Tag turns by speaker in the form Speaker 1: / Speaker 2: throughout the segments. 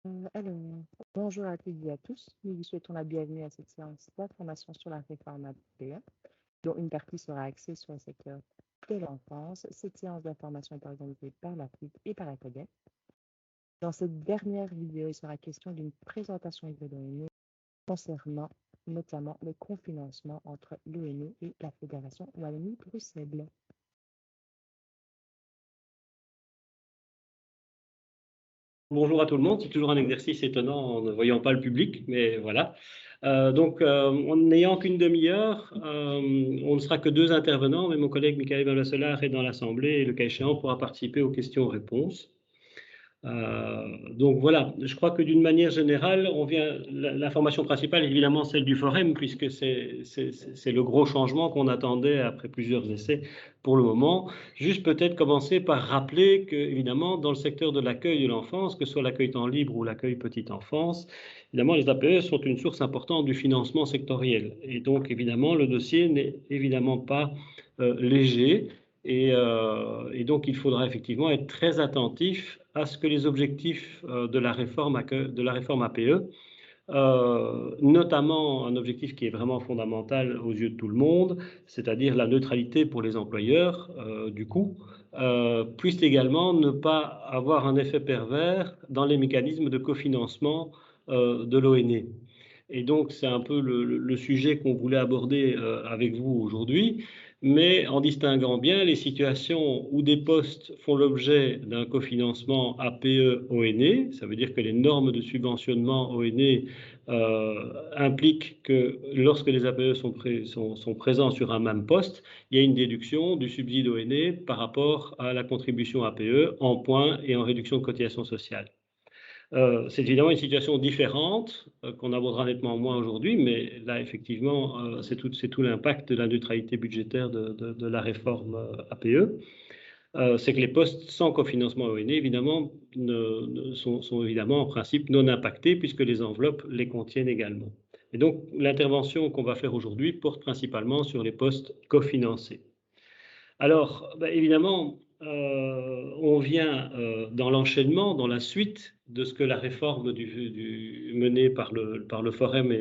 Speaker 1: Alors, bonjour à toutes et à tous. Nous vous souhaitons la bienvenue à cette séance d'information sur la réforme APE, dont une partie sera axée sur le secteur de l'enfance. Cette séance d'information est organisée par la FIP et par la CODEP. Dans cette dernière vidéo, il sera question d'une présentation de l'ONU concernant notamment le cofinancement entre l'ONU et la Fédération Wallonie-Bruxelles.
Speaker 2: Bonjour à tout le monde, c'est toujours un exercice étonnant en ne voyant pas le public, mais voilà. En n'ayant qu'une demi-heure, on ne sera que deux intervenants, mais mon collègue Michael Ballasselar est dans l'Assemblée et le cas échéant pourra participer aux questions-réponses. Donc voilà, je crois que d'une manière générale, l'information principale est évidemment celle du forum, puisque c'est le gros changement qu'on attendait après plusieurs essais pour le moment. Juste peut-être commencer par rappeler que, évidemment, dans le secteur de l'accueil de l'enfance, que ce soit l'accueil temps libre ou l'accueil petite enfance, évidemment, les APE sont une source importante du financement sectoriel. Et donc, évidemment, le dossier n'est évidemment pas léger. Et donc, il faudra effectivement être très attentif à ce que les objectifs de la réforme APE, notamment un objectif qui est vraiment fondamental aux yeux de tout le monde, c'est-à-dire la neutralité pour les employeurs du coût, puissent également ne pas avoir un effet pervers dans les mécanismes de cofinancement de l'ONE. Et donc, c'est un peu le sujet qu'on voulait aborder avec vous aujourd'hui, mais en distinguant bien les situations où des postes font l'objet d'un cofinancement APE-ONE, ça veut dire que les normes de subventionnement ONE impliquent que lorsque les APE sont présents sur un même poste, il y a une déduction du subside ONE par rapport à la contribution APE en points et en réduction de cotisation sociale. C'est évidemment une situation différente qu'on abordera nettement moins aujourd'hui, mais là, effectivement, c'est tout l'impact de la neutralité budgétaire de la réforme APE. C'est que les postes sans cofinancement ONE, évidemment, sont évidemment en principe non impactés puisque les enveloppes les contiennent également. Et donc, l'intervention qu'on va faire aujourd'hui porte principalement sur les postes cofinancés. Alors, évidemment, on vient dans l'enchaînement, dans la suite de ce que la réforme menée par le Forum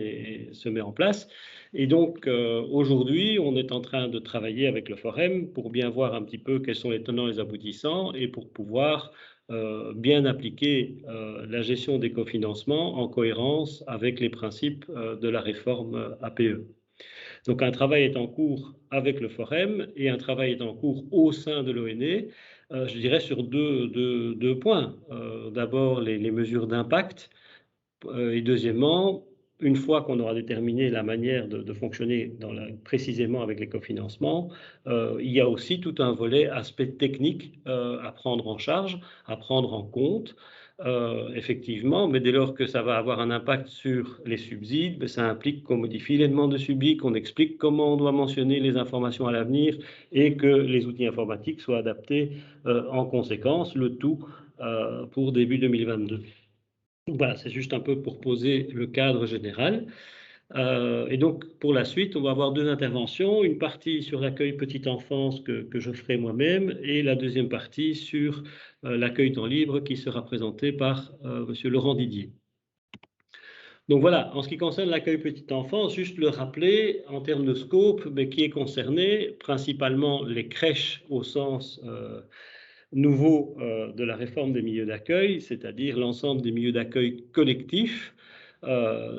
Speaker 2: se met en place. Et donc, aujourd'hui, on est en train de travailler avec le Forum pour bien voir un petit peu quels sont les tenants et les aboutissants et pour pouvoir bien appliquer la gestion des cofinancements en cohérence avec les principes de la réforme APE. Donc un travail est en cours avec le Forum et un travail est en cours au sein de l'ONE, je dirais sur deux points. D'abord les mesures d'impact et deuxièmement, une fois qu'on aura déterminé la manière de fonctionner précisément avec les cofinancements, il y a aussi tout un volet aspect technique à prendre en charge, à prendre en compte. Effectivement, mais dès lors que ça va avoir un impact sur les subsides, ça implique qu'on modifie les demandes de subsides, qu'on explique comment on doit mentionner les informations à l'avenir et que les outils informatiques soient adaptés en conséquence, le tout pour début 2022. Voilà, c'est juste un peu pour poser le cadre général. Et donc, pour la suite, on va avoir deux interventions, une partie sur l'accueil petite enfance que je ferai moi-même et la deuxième partie sur l'accueil temps libre qui sera présenté par monsieur Laurent Didier. Donc voilà, en ce qui concerne l'accueil petite enfance, juste le rappeler en termes de scope, mais qui est concerné principalement les crèches au sens nouveau de la réforme des milieux d'accueil, c'est-à-dire l'ensemble des milieux d'accueil collectifs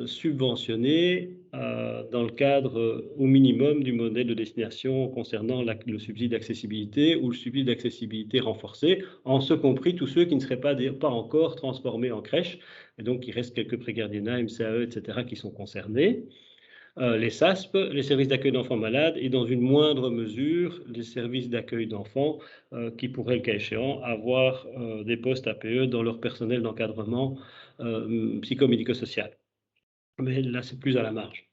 Speaker 2: subventionnés dans le cadre au minimum du modèle de destination concernant le subside d'accessibilité ou le subside d'accessibilité renforcé, en ce compris tous ceux qui ne seraient pas encore transformés en crèche, et donc il reste quelques prégardiennats, MCAE, etc. qui sont concernés. Les SASP, les services d'accueil d'enfants malades et dans une moindre mesure les services d'accueil d'enfants qui pourraient, le cas échéant, avoir des postes APE dans leur personnel d'encadrement psychomédico-social. Mais là, c'est plus à la marge.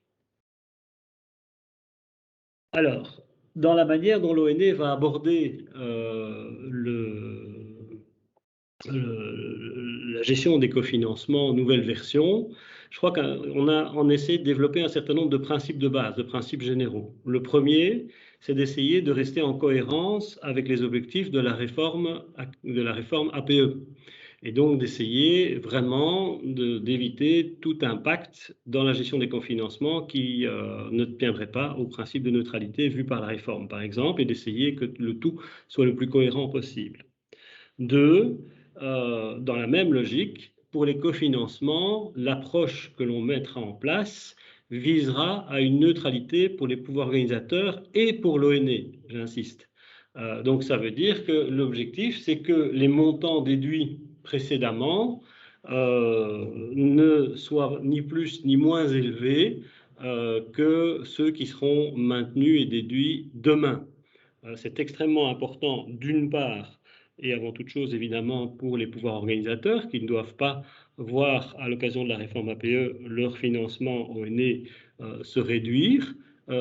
Speaker 2: Alors, dans la manière dont l'ONE va aborder la gestion des cofinancements, nouvelle version, je crois qu'on essaie de développer un certain nombre de principes de base, de principes généraux. Le premier, c'est d'essayer de rester en cohérence avec les objectifs de la réforme APE. et donc d'essayer vraiment d'éviter tout impact dans la gestion des cofinancements qui ne tiendrait pas au principe de neutralité vu par la réforme, par exemple, et d'essayer que le tout soit le plus cohérent possible. Deux, dans la même logique, pour les cofinancements, l'approche que l'on mettra en place visera à une neutralité pour les pouvoirs organisateurs et pour l'ONE, j'insiste. Donc ça veut dire que l'objectif, c'est que les montants déduits précédemment ne soient ni plus ni moins élevés que ceux qui seront maintenus et déduits demain. C'est extrêmement important, d'une part, et avant toute chose, évidemment, pour les pouvoirs organisateurs qui ne doivent pas voir, à l'occasion de la réforme APE, leur financement ONE se réduire,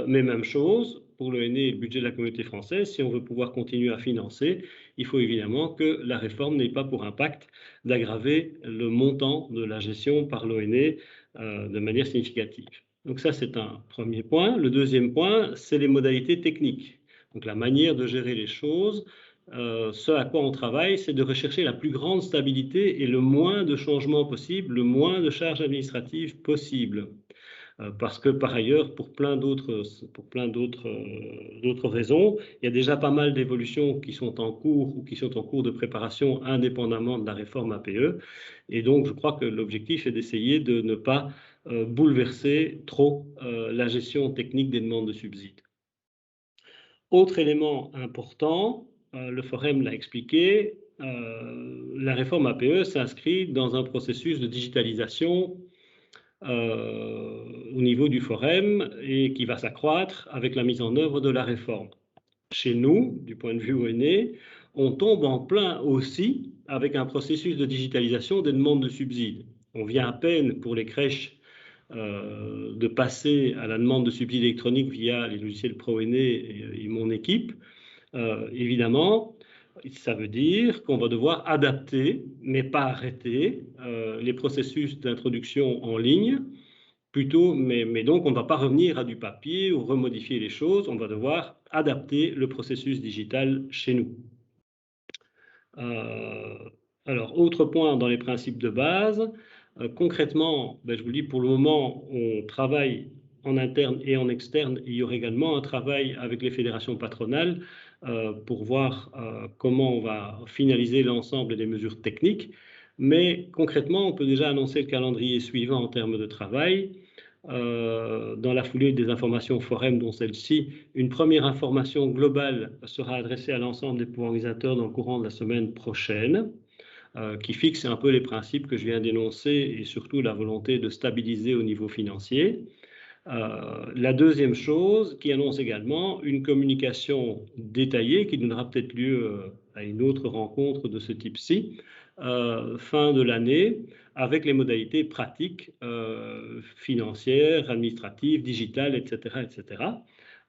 Speaker 2: mais même chose pour l'ONE et le budget de la communauté française. Si on veut pouvoir continuer à financer, il faut évidemment que la réforme n'ait pas pour impact d'aggraver le montant de la gestion par l'ONE de manière significative. Donc ça, c'est un premier point. Le deuxième point, c'est les modalités techniques. Donc la manière de gérer les choses, ce à quoi on travaille, c'est de rechercher la plus grande stabilité et le moins de changements possible, le moins de charges administratives possibles. Parce que par ailleurs, pour plein d'autres raisons, il y a déjà pas mal d'évolutions qui sont en cours ou qui sont en cours de préparation indépendamment de la réforme APE. Et donc, je crois que l'objectif est d'essayer de ne pas bouleverser trop la gestion technique des demandes de subsides. Autre élément important, le Forum l'a expliqué, la réforme APE s'inscrit dans un processus de digitalisation au niveau du Forum et qui va s'accroître avec la mise en œuvre de la réforme. Chez nous, du point de vue ONE, on tombe en plein aussi avec un processus de digitalisation des demandes de subsides. On vient à peine pour les crèches de passer à la demande de subsides électroniques via les logiciels ProENE et mon équipe. Évidemment, ça veut dire qu'on va devoir adapter, mais pas arrêter, les processus d'introduction en ligne, plutôt, mais donc on ne va pas revenir à du papier ou remodifier les choses, on va devoir adapter le processus digital chez nous. Alors, autre point dans les principes de base, concrètement, je vous le dis, pour le moment, on travaille en interne et en externe. Il y aura également un travail avec les fédérations patronales pour voir comment on va finaliser l'ensemble des mesures techniques. Mais concrètement, on peut déjà annoncer le calendrier suivant en termes de travail. Dans la foulée des informations Forum, dont celle-ci, une première information globale sera adressée à l'ensemble des pouvoirs organisateurs dans le courant de la semaine prochaine, qui fixe un peu les principes que je viens d'énoncer et surtout la volonté de stabiliser au niveau financier. La deuxième chose, qui annonce également une communication détaillée qui donnera peut-être lieu à une autre rencontre de ce type-ci, fin de l'année, avec les modalités pratiques, financières, administratives, digitales, etc.,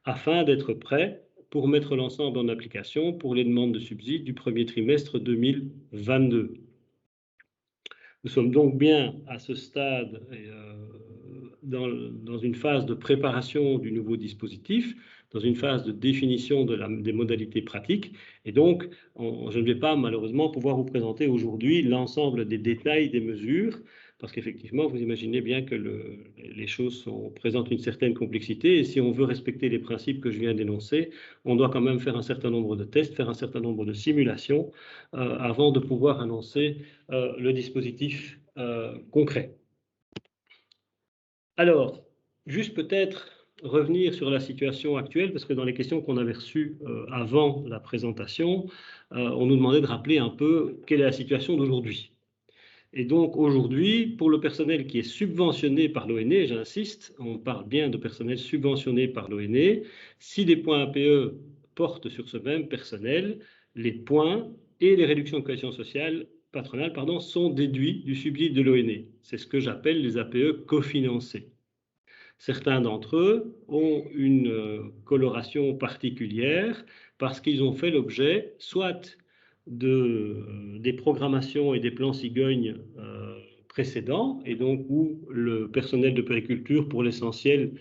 Speaker 2: afin d'être prêt pour mettre l'ensemble en application pour les demandes de subsides du premier trimestre 2022. Nous sommes donc bien à ce stade dans une phase de préparation du nouveau dispositif, dans une phase de définition des modalités pratiques. Et donc, je ne vais pas malheureusement pouvoir vous présenter aujourd'hui l'ensemble des détails des mesures, parce qu'effectivement, vous imaginez bien que les choses présentent une certaine complexité. Et si on veut respecter les principes que je viens d'énoncer, on doit quand même faire un certain nombre de tests, faire un certain nombre de simulations avant de pouvoir annoncer le dispositif concret. Alors, juste peut-être revenir sur la situation actuelle, parce que dans les questions qu'on avait reçues avant la présentation, on nous demandait de rappeler un peu quelle est la situation d'aujourd'hui. Et donc aujourd'hui, pour le personnel qui est subventionné par l'ONE, j'insiste, on parle bien de personnel subventionné par l'ONE, si les points APE portent sur ce même personnel, les points et les réductions de cohésion sociale patronale sont déduits du subside de l'ONE. C'est ce que j'appelle les APE cofinancés. Certains d'entre eux ont une coloration particulière parce qu'ils ont fait l'objet soit des programmations et des plans cigognes précédents, et donc où le personnel de périculture, pour l'essentiel,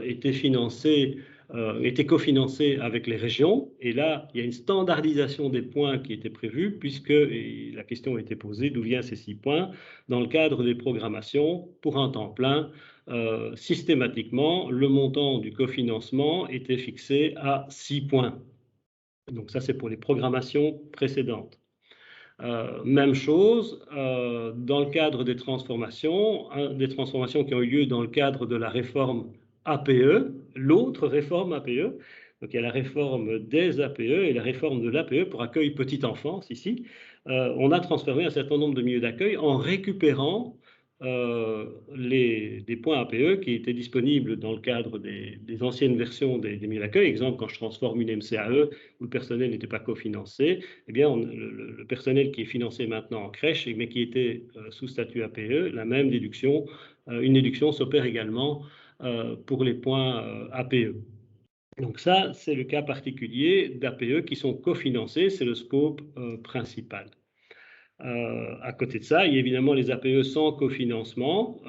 Speaker 2: était financé était cofinancé avec les régions. Et là, il y a une standardisation des points qui était prévue, puisque la question a été posée, d'où viennent ces 6 points? Dans le cadre des programmations, pour un temps plein, systématiquement, le montant du cofinancement était fixé à 6 points. Donc ça, c'est pour les programmations précédentes. Même chose dans le cadre des transformations qui ont eu lieu dans le cadre de la réforme APE, l'autre réforme APE. Donc il y a la réforme des APE et la réforme de l'APE pour accueil petite enfance ici. On a transformé un certain nombre de milieux d'accueil en récupérant des points APE qui étaient disponibles dans le cadre des anciennes versions des milieux d'accueil. Exemple, quand je transforme une MCAE où le personnel n'était pas cofinancé, eh bien, le personnel qui est financé maintenant en crèche, mais qui était sous statut APE, la même déduction, une déduction s'opère également pour les points APE. Donc ça, c'est le cas particulier d'APE qui sont cofinancés, c'est le scope principal. À côté de ça, il y a évidemment les APE sans cofinancement,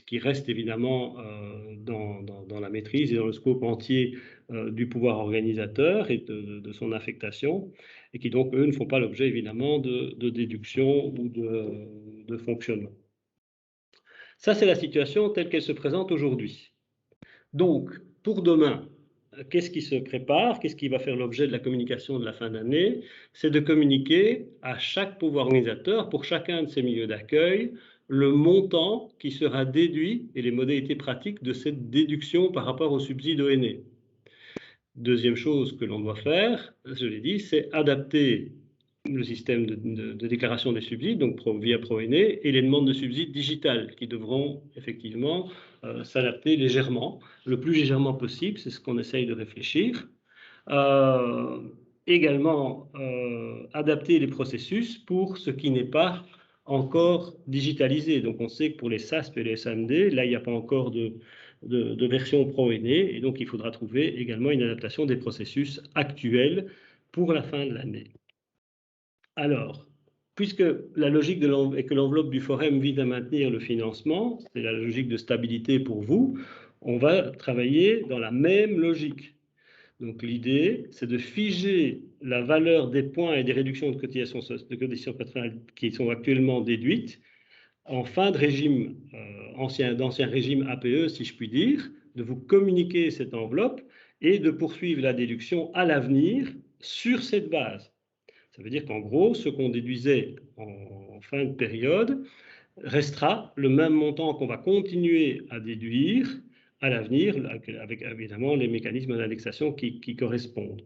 Speaker 2: qui restent évidemment dans la maîtrise et dans le scope entier du pouvoir organisateur et de son affectation, et qui donc, eux, ne font pas l'objet évidemment de déduction ou de fonctionnement. Ça, c'est la situation telle qu'elle se présente aujourd'hui. Donc, pour demain, qu'est-ce qui se prépare? Qu'est-ce qui va faire l'objet de la communication de la fin d'année? C'est de communiquer à chaque pouvoir organisateur, pour chacun de ces milieux d'accueil, le montant qui sera déduit et les modalités pratiques de cette déduction par rapport au subside ONE. Deuxième chose que l'on doit faire, je l'ai dit, c'est adapter le système de déclaration des subsides, donc via ProENE, et les demandes de subsides digitales qui devront effectivement s'adapter légèrement, le plus légèrement possible, c'est ce qu'on essaye de réfléchir. Également, adapter les processus pour ce qui n'est pas encore digitalisé. Donc on sait que pour les SASP et les SAMD, là il n'y a pas encore de version ProENE, et donc il faudra trouver également une adaptation des processus actuels pour la fin de l'année. Alors, puisque la logique est que l'enveloppe du forum vise à maintenir le financement, c'est la logique de stabilité pour vous, on va travailler dans la même logique. Donc l'idée, c'est de figer la valeur des points et des réductions de cotisations patronales qui sont actuellement déduites en fin de régime, d'ancien régime APE, si je puis dire, de vous communiquer cette enveloppe et de poursuivre la déduction à l'avenir sur cette base. Ça veut dire qu'en gros, ce qu'on déduisait en fin de période restera le même montant qu'on va continuer à déduire à l'avenir, avec évidemment les mécanismes d'indexation qui correspondent.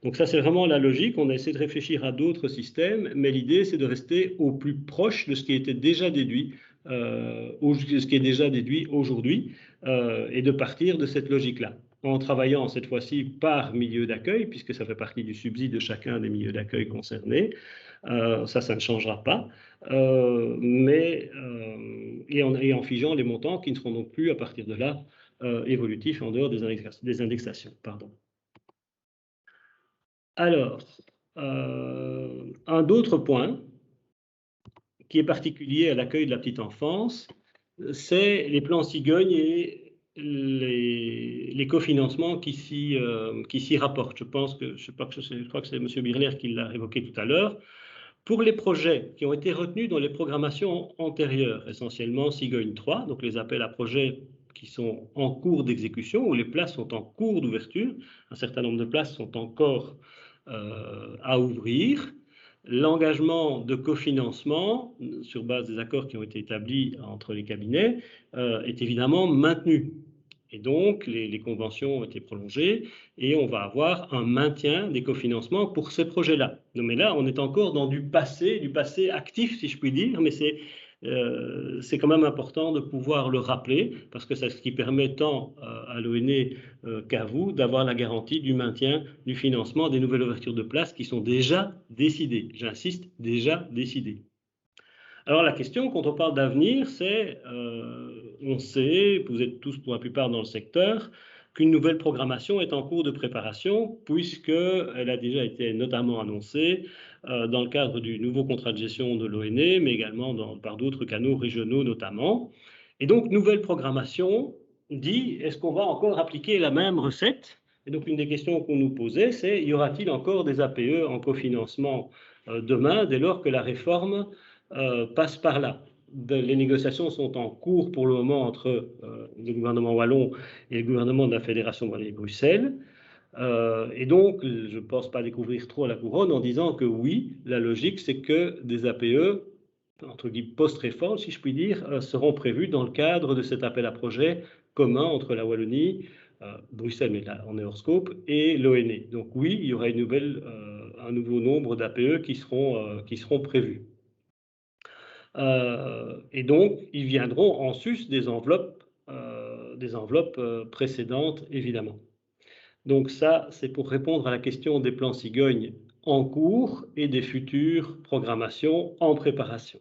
Speaker 2: Donc ça, c'est vraiment la logique. On a essayé de réfléchir à d'autres systèmes, mais l'idée, c'est de rester au plus proche de ce qui était déjà déduit, ce qui est déjà déduit aujourd'hui, et de partir de cette logique-là, en travaillant cette fois-ci par milieu d'accueil, puisque ça fait partie du subside de chacun des milieux d'accueil concernés. Ça ne changera pas, et en figeant les montants qui ne seront donc plus à partir de là évolutifs en dehors des indexations. Pardon. Alors, un autre point qui est particulier à l'accueil de la petite enfance, c'est les plans cigognes et les cofinancements qui s'y rapportent. Je crois que c'est M. Birler qui l'a évoqué tout à l'heure. Pour les projets qui ont été retenus dans les programmations antérieures, essentiellement Cigogne 3, donc les appels à projets qui sont en cours d'exécution, où les places sont en cours d'ouverture, un certain nombre de places sont encore à ouvrir. L'engagement de cofinancement, sur base des accords qui ont été établis entre les cabinets, est évidemment maintenu. Et donc, les conventions ont été prolongées et on va avoir un maintien des cofinancements pour ces projets-là. Mais là, on est encore dans du passé actif, si je puis dire, mais c'est quand même important de pouvoir le rappeler parce que c'est ce qui permet tant à l'ONE qu'à vous d'avoir la garantie du maintien du financement des nouvelles ouvertures de places qui sont déjà décidées. J'insiste, déjà décidées. Alors la question, quand on parle d'avenir, c'est, on sait, vous êtes tous pour la plupart dans le secteur, qu'une nouvelle programmation est en cours de préparation, puisqu'elle a déjà été notamment annoncée dans le cadre du nouveau contrat de gestion de l'ONE, mais également par d'autres canaux régionaux notamment. Et donc, nouvelle programmation dit, est-ce qu'on va encore appliquer la même recette Et donc, une des questions qu'on nous posait, c'est y aura-t-il encore des APE en cofinancement demain, dès lors que la réforme passe par là? Les négociations sont en cours pour le moment entre le gouvernement wallon et le gouvernement de la Fédération Wallonie-Bruxelles. Et donc, je ne pense pas découvrir trop la couronne en disant que oui, la logique, c'est que des APE, entre guillemets post-réforme, si je puis dire, seront prévus dans le cadre de cet appel à projet commun entre la Wallonie, Bruxelles, mais là on est hors scope, et l'ONE. Donc oui, il y aura un nouveau nombre d'APE qui seront prévus. Et donc, ils viendront en sus des enveloppes précédentes, évidemment. Donc ça, c'est pour répondre à la question des plans cigognes en cours et des futures programmations en préparation.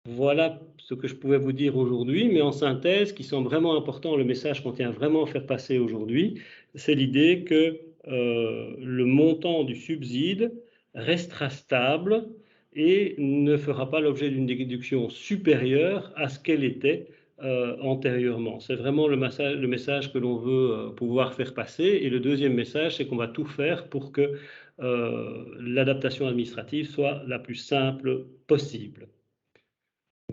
Speaker 2: Voilà ce que je pouvais vous dire aujourd'hui, mais en synthèse, ce qui semble vraiment important, le message qu'on tient vraiment à faire passer aujourd'hui, c'est l'idée que le montant du subside restera stable et ne fera pas l'objet d'une déduction supérieure à ce qu'elle était antérieurement. C'est vraiment le message que l'on veut pouvoir faire passer. Et le deuxième message, c'est qu'on va tout faire pour que l'adaptation administrative soit la plus simple possible.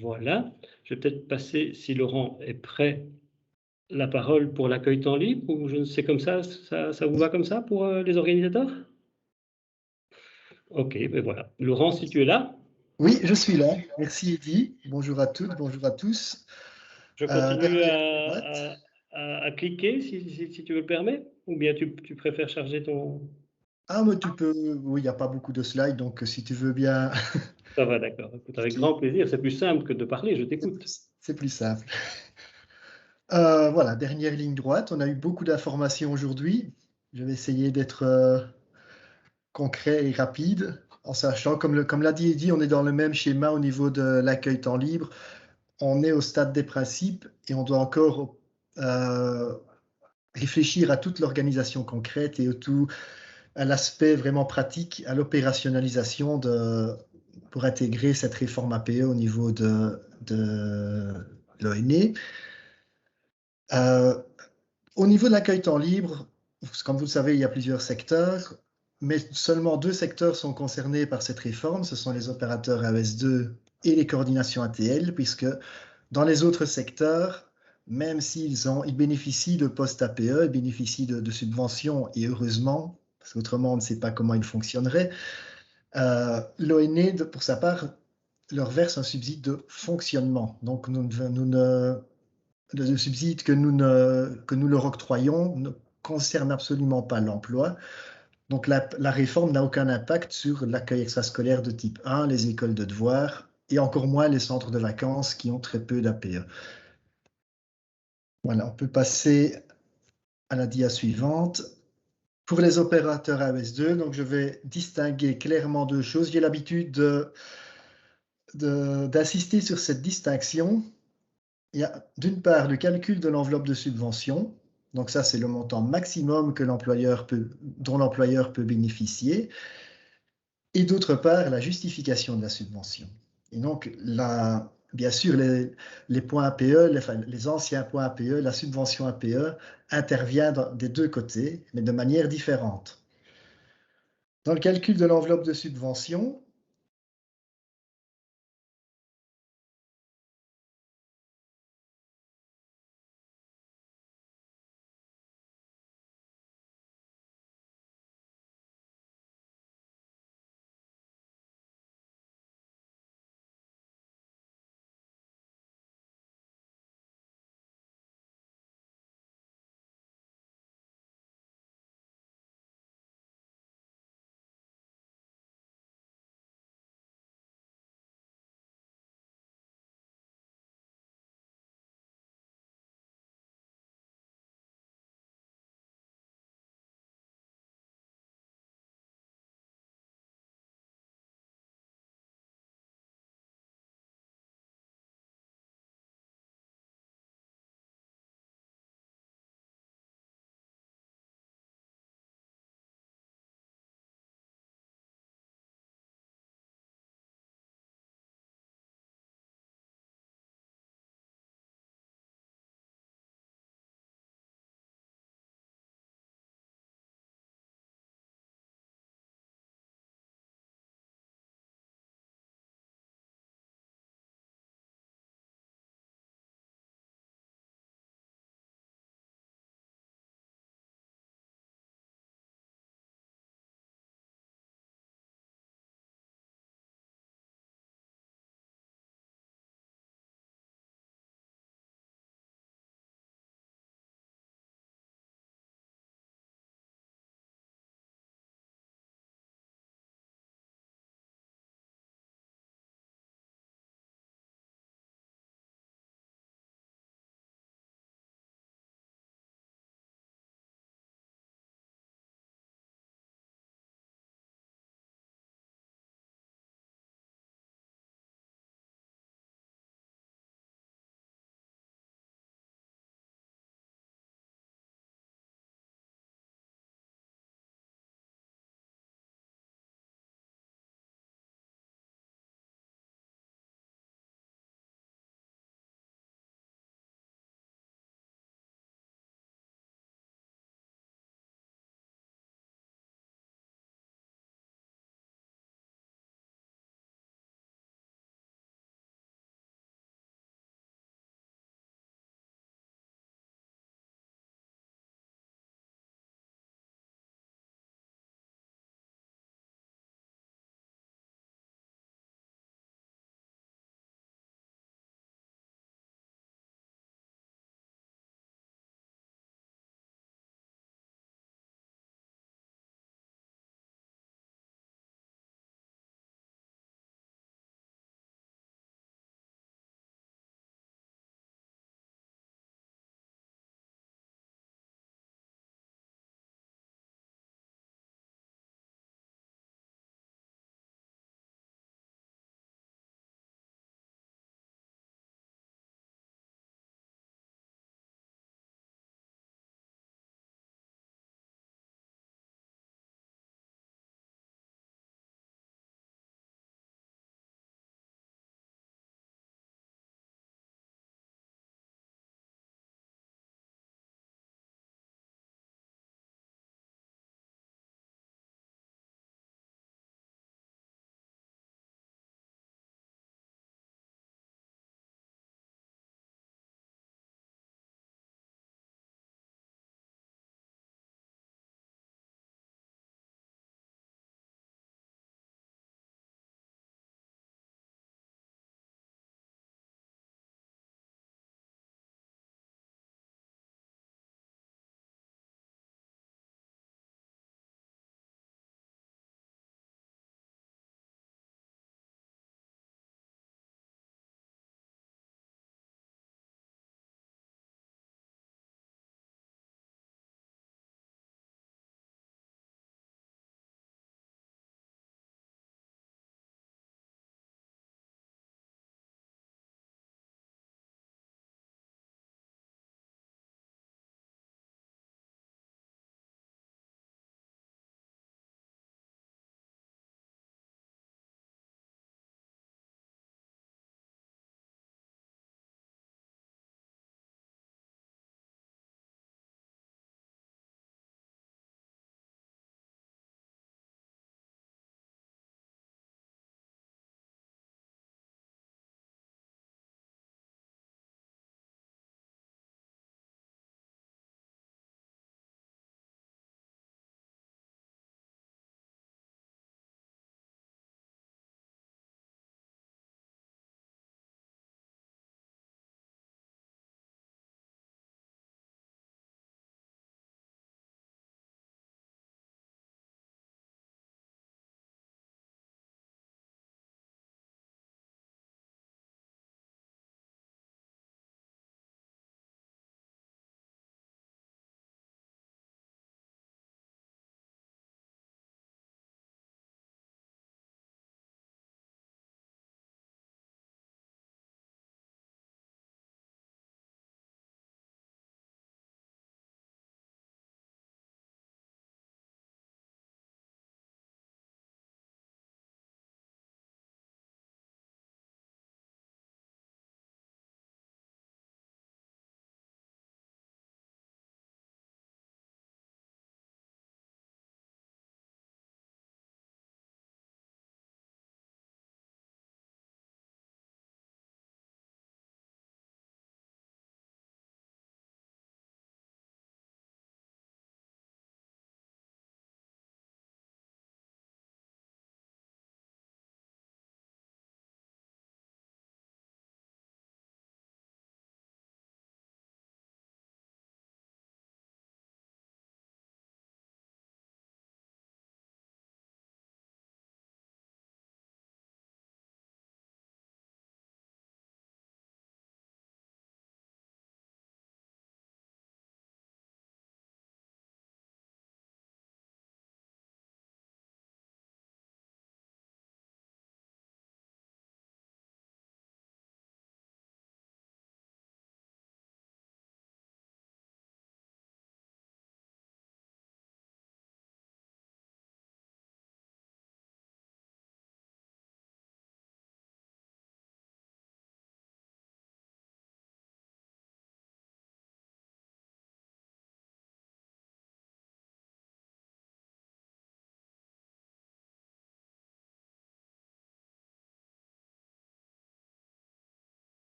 Speaker 2: Voilà, je vais peut-être passer, si Laurent est prêt, la parole pour l'accueil temps libre, ou je ne sais comme ça vous va comme ça pour les organisateurs? Ok, ben voilà. Laurent, si tu es là?
Speaker 3: Oui, je suis là. Merci Eddy. Bonjour à toutes, bonjour à tous.
Speaker 2: Je continue à cliquer si tu me le permets, ou bien tu préfères charger ton...
Speaker 3: Ah, mais tu peux... Oui, il n'y a pas beaucoup de slides, donc si tu veux bien...
Speaker 2: Ça va, d'accord. Avec grand plaisir, c'est plus simple que de parler, je t'écoute.
Speaker 3: C'est plus simple. Voilà, dernière ligne droite. On a eu beaucoup d'informations aujourd'hui. Je vais essayer d'être concret et rapide, en sachant, comme l'a dit Eddy, on est dans le même schéma au niveau de l'accueil temps libre. On est au stade des principes et on doit encore réfléchir à toute l'organisation concrète et à l'aspect vraiment pratique, à l'opérationnalisation pour intégrer cette réforme APE au niveau de l'ONE. Au niveau de l'accueil temps libre, comme vous le savez, il y a plusieurs secteurs, mais seulement 2 secteurs sont concernés par cette réforme. Ce sont les opérateurs AES2 et les coordinations ATL, puisque dans les autres secteurs, même s'ils bénéficient de postes APE, ils bénéficient de subventions, et heureusement, parce qu'autrement on ne sait pas comment ils fonctionneraient, l'ONE, pour sa part, leur verse un subside de fonctionnement. Donc le subside que nous leur octroyons ne concerne absolument pas l'emploi. Donc la réforme n'a aucun impact sur l'accueil extrascolaire de type 1, les écoles de devoirs, et encore moins les centres de vacances qui ont très peu d'APE. Voilà, on peut passer à la dia suivante. Pour les opérateurs AES2, donc je vais distinguer clairement 2 choses. J'ai l'habitude d'insister sur cette distinction. Il y a d'une part le calcul de l'enveloppe de subvention. Donc ça, c'est le montant maximum dont l'employeur peut bénéficier. Et d'autre part, la justification de la subvention. Et donc, bien sûr, les points APE, les anciens points APE, la subvention APE intervient des 2 côtés, mais de manière différente. Dans le calcul de l'enveloppe de subvention,